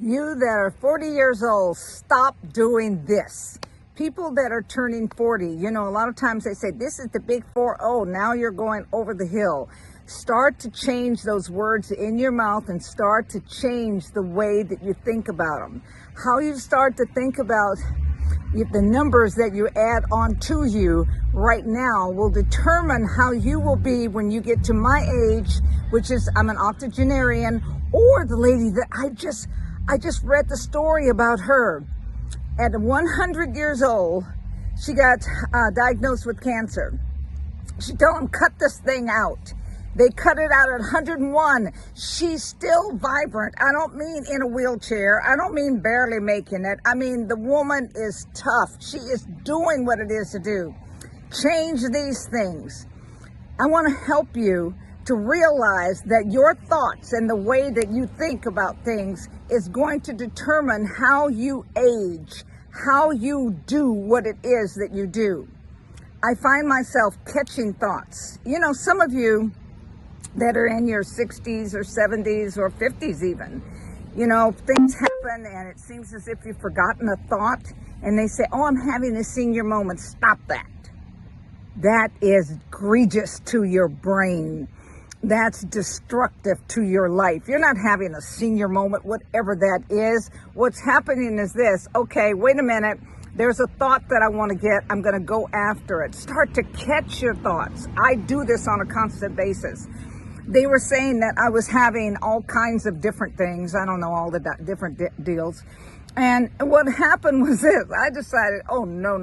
You that are 40 years old, stop doing this. People that are turning 40, a lot of times they say, this is the big 4-0. Now you're going over the hill. Start to change those words in your mouth and start to change the way that you think about them. How you start to think about the numbers that you add on to you right now will determine how you will be when you get to my age, which is I'm an octogenarian, or the lady that I just read the story about her. At 100 years old, she got diagnosed with cancer. She told them, cut this thing out. They cut it out at 101. She's still vibrant. I don't mean in a wheelchair. I don't mean barely making it. I mean, the woman is tough. She is doing what it is to do. Change these things. I want to help you to realize that your thoughts and the way that you think about things is going to determine how you age, how you do what it is that you do. I find myself catching thoughts. Some of you that are in your 60s or 70s or 50s even, things happen and it seems as if you've forgotten a thought and they say, oh, I'm having a senior moment. Stop that. That is egregious to your brain. That's destructive to your life. You're not having a senior moment, whatever that is. What's happening is this. Okay, wait a minute. There's a thought that I want to get. I'm going to go after it. Start to catch your thoughts. I do this on a constant basis. They were saying that I was having all kinds of different things. I don't know all the different deals. And what happened was this. I decided, oh, no.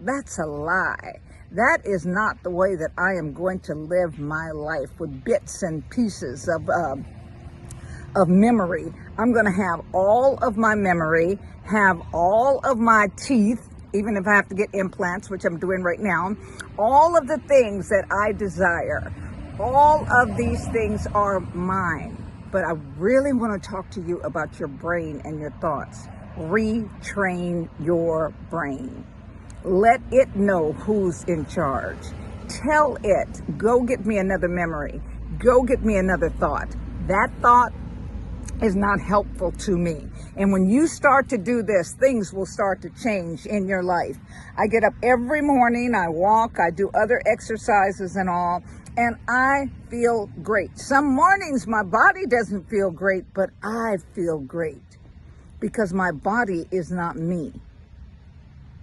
That's a lie. That is not the way that I am going to live my life, with bits and pieces of memory. I'm going to have all of my memory, have all of my teeth, even if I have to get implants, which I'm doing right now, all of the things that I desire. All of these things are mine. But I really want to talk to you about your brain and your thoughts. Retrain your brain. Let it know who's in charge. Tell it, go get me another memory. Go get me another thought. That thought is not helpful to me. And when you start to do this, things will start to change in your life. I get up every morning, I walk, I do other exercises and all, and I feel great. Some mornings my body doesn't feel great, but I feel great because my body is not me.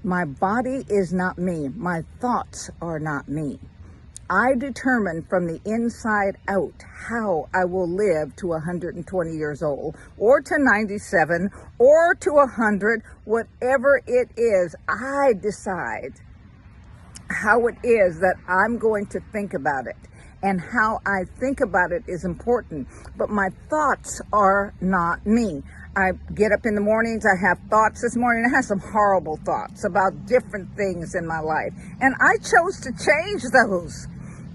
My body is not me. My thoughts are not me. I determine from the inside out how I will live to 120 years old, or to 97, or to 100, whatever it is. I decide how it is that I'm going to think about it. And how I think about it is important. But my thoughts are not me. I get up in the mornings, I have thoughts. This morning I had some horrible thoughts about different things in my life. And I chose to change those.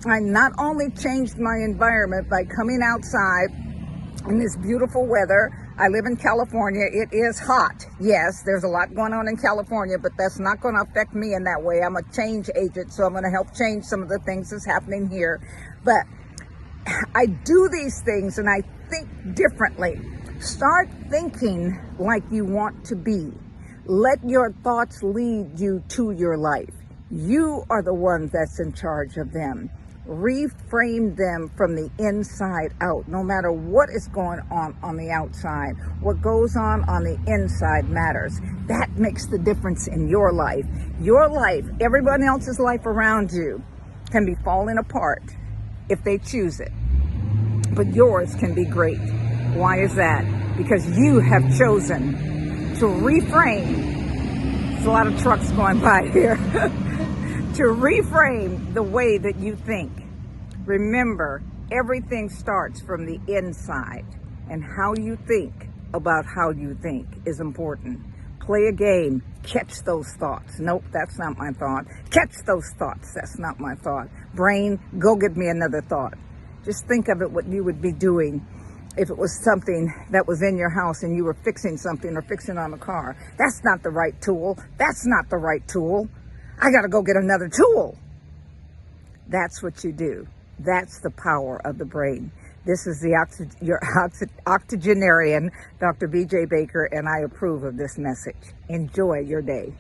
I not only changed my environment by coming outside in this beautiful weather. I live in California. It is hot. Yes, there's a lot going on in California, but that's not going to affect me in that way. I'm a change agent, so I'm going to help change some of the things that's happening here. But I do these things and I think differently. Start thinking like you want to be. Let your thoughts lead you to your life. You are the one that's in charge of them. Reframe them from the inside out. No matter what is going on the outside, what goes on the inside matters. That makes the difference in your life. Your life, everyone else's life around you can be falling apart if they choose it. But yours can be great. Why is that? Because you have chosen to reframe. There's a lot of trucks going by here. To reframe the way that you think. Remember, everything starts from the inside, and how you think about how you think is important. Play a game, catch those thoughts. Nope, that's not my thought. Catch those thoughts, that's not my thought. Brain, go get me another thought. Just think of it, what you would be doing if it was something that was in your house and you were fixing something or fixing on a car. That's not the right tool. That's not the right tool. I got to go get another tool. That's what you do. That's the power of the brain. This is your octogenarian, Dr. BJ Baker, and I approve of this message. Enjoy your day.